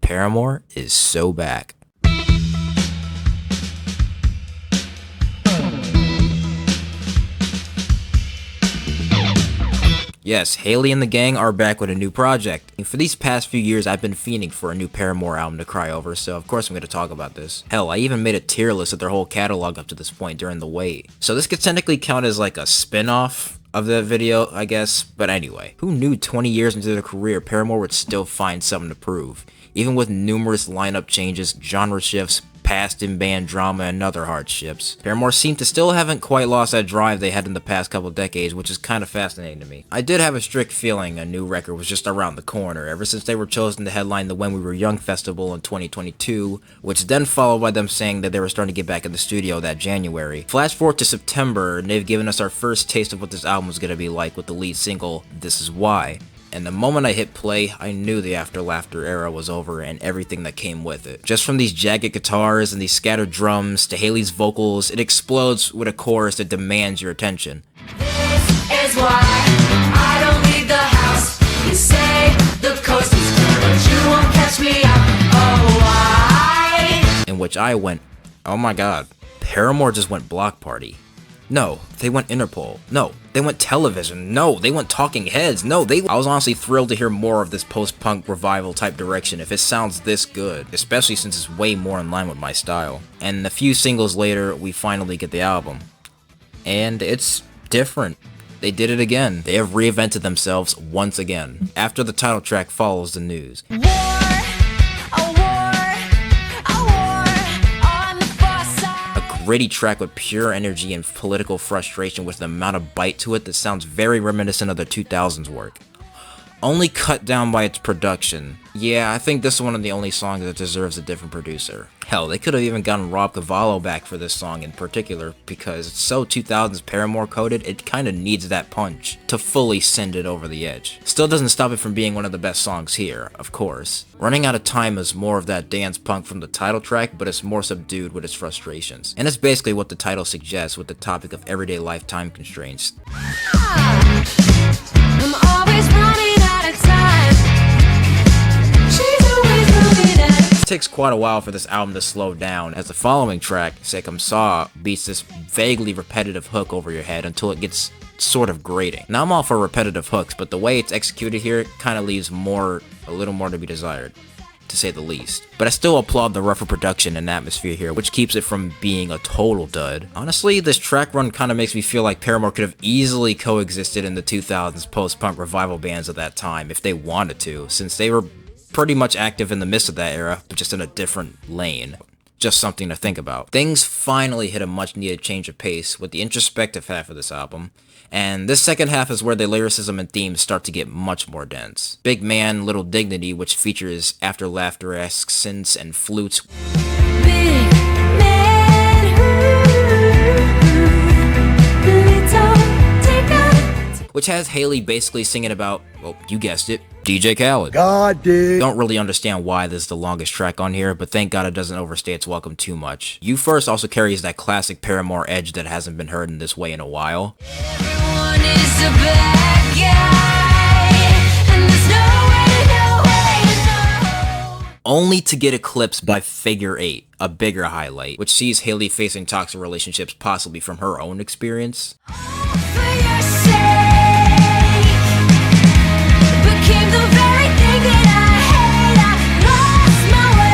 Paramore is so back. Yes, Haley and the gang are back with a new project. And for these past few years, I've been fiending for a new Paramore album to cry over, so of course I'm going to talk about this. Hell, I even made a tier list of their whole catalog up to this point during the wait. So this could technically count as like a spin-off of the video, I guess. But anyway, who knew 20 years into their career, Paramore would still find something to prove? Even with numerous lineup changes, genre shifts, past in band drama, and other hardships, Paramore seem to still haven't quite lost that drive they had in the past couple decades, which is kind of fascinating to me. I did have a strict feeling a new record was just around the corner, ever since they were chosen to headline the When We Were Young festival in 2022, which then followed by them saying that they were starting to get back in the studio that January. Flash forward to September, and they've given us our first taste of what this album was going to be like with the lead single, This Is Why. And the moment I hit play, I knew the After Laughter era was over and everything that came with it. Just from these jagged guitars and these scattered drums to Haley's vocals, it explodes with a chorus that demands your attention. This is why I don't leave the house. You say the coast is clear, but you won't catch me out. Oh, why? In which I went, oh my god, Paramore just went Bloc Party. No, they went Interpol. No, they went television. No, they went Talking Heads. No, I was honestly thrilled to hear more of this post-punk revival type direction if it sounds this good, especially since it's way more in line with my style. And a few singles later, we finally get the album. And it's different. They did it again. They have reinvented themselves once again. After the title track follows the news. Gritty track with pure energy and political frustration with an amount of bite to it that sounds very reminiscent of their 2000s work. Only cut down by its production. Yeah, I think this is one of the only songs that deserves a different producer. Hell, they could have even gotten Rob Cavallo back for this song in particular, because it's so 2000s Paramore coded, it kinda needs that punch to fully send it over the edge. Still doesn't stop it from being one of the best songs here, of course. Running Out of Time is more of that dance punk from the title track, but it's more subdued with its frustrations. And it's basically what the title suggests with the topic of everyday life time constraints. I'm always running out of time. She's always running out of time. It takes quite a while for this album to slow down, as the following track, Comme, beats this vaguely repetitive hook over your head until it gets sort of grating. Now I'm all for repetitive hooks, but the way it's executed here kind of leaves a little more to be desired, to say the least. But I still applaud the rougher production and atmosphere here, which keeps it from being a total dud. Honestly, this track run kind of makes me feel like Paramore could have easily coexisted in the 2000s post-punk revival bands of that time if they wanted to, since they were pretty much active in the midst of that era, but just in a different lane. Just something to think about. Things finally hit a much needed change of pace with the introspective half of this album, and this second half is where the lyricism and themes start to get much more dense. Big Man, Little Dignity, which features After Laughter-esque synths and flutes, Big man, which has Haley basically singing about, well, you guessed it, DJ Khaled. God did. Don't really understand why this is the longest track on here, but thank God it doesn't overstay its welcome too much. You First also carries that classic Paramore edge that hasn't been heard in this way in a while. Everyone is a bad guy, and there's no way to know. Only to get eclipsed by Figure 8, a bigger highlight, which sees Haley facing toxic relationships possibly from her own experience. For your sake, became the very thing that I hate. I lost my way,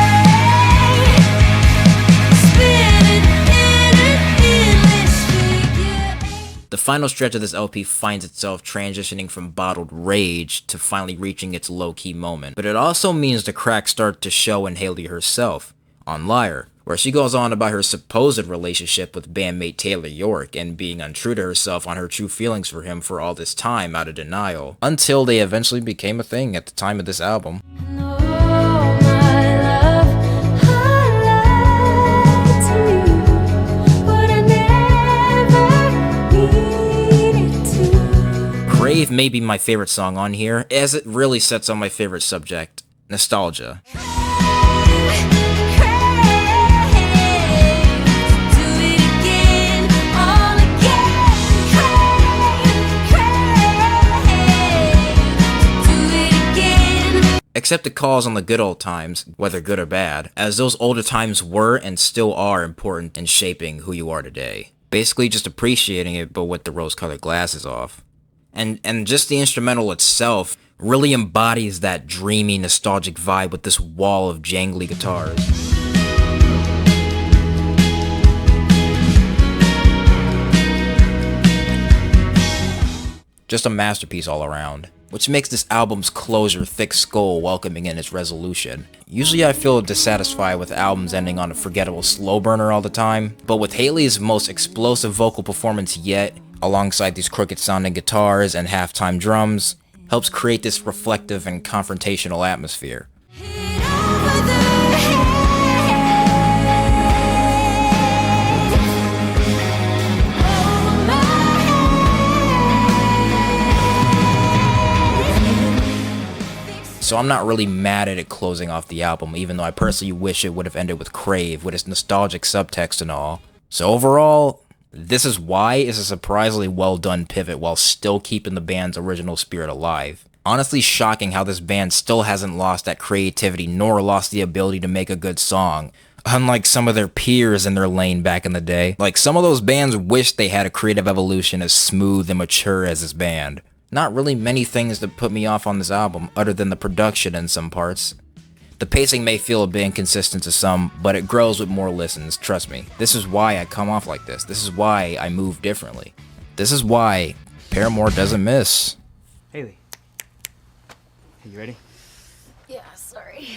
spinning in an endless figure. The final stretch of this LP finds itself transitioning from bottled rage to finally reaching its low-key moment. But it also means the cracks start to show in Haley herself, on Liar, where she goes on about her supposed relationship with bandmate Taylor York and being untrue to herself on her true feelings for him for all this time out of denial, until they eventually became a thing at the time of this album. Oh, my love, I lied to you, but I never needed to. Crave may be my favorite song on here, as it really sets on my favorite subject, nostalgia. Except it calls on the good old times, whether good or bad, as those older times were and still are important in shaping who you are today. Basically just appreciating it, but with the rose-colored glasses off. And just the instrumental itself really embodies that dreamy, nostalgic vibe with this wall of jangly guitars. Just a masterpiece all around, which makes this album's closure thick skull welcoming in its resolution. Usually I feel dissatisfied with albums ending on a forgettable slow burner all the time, but with Haley's most explosive vocal performance yet, alongside these crooked sounding guitars and halftime drums, helps create this reflective and confrontational atmosphere. So I'm not really mad at it closing off the album, even though I personally wish it would have ended with Crave, with its nostalgic subtext and all. So overall, This Is Why is a surprisingly well done pivot while still keeping the band's original spirit alive. Honestly shocking how this band still hasn't lost that creativity nor lost the ability to make a good song. Unlike some of their peers in their lane back in the day. Like, some of those bands wish they had a creative evolution as smooth and mature as this band. Not really many things that put me off on this album, other than the production in some parts. The pacing may feel a bit inconsistent to some, but it grows with more listens, trust me. This is why I come off like this. This is why I move differently. This is why Paramore doesn't miss. Haley. Hey, you ready? Yeah, sorry.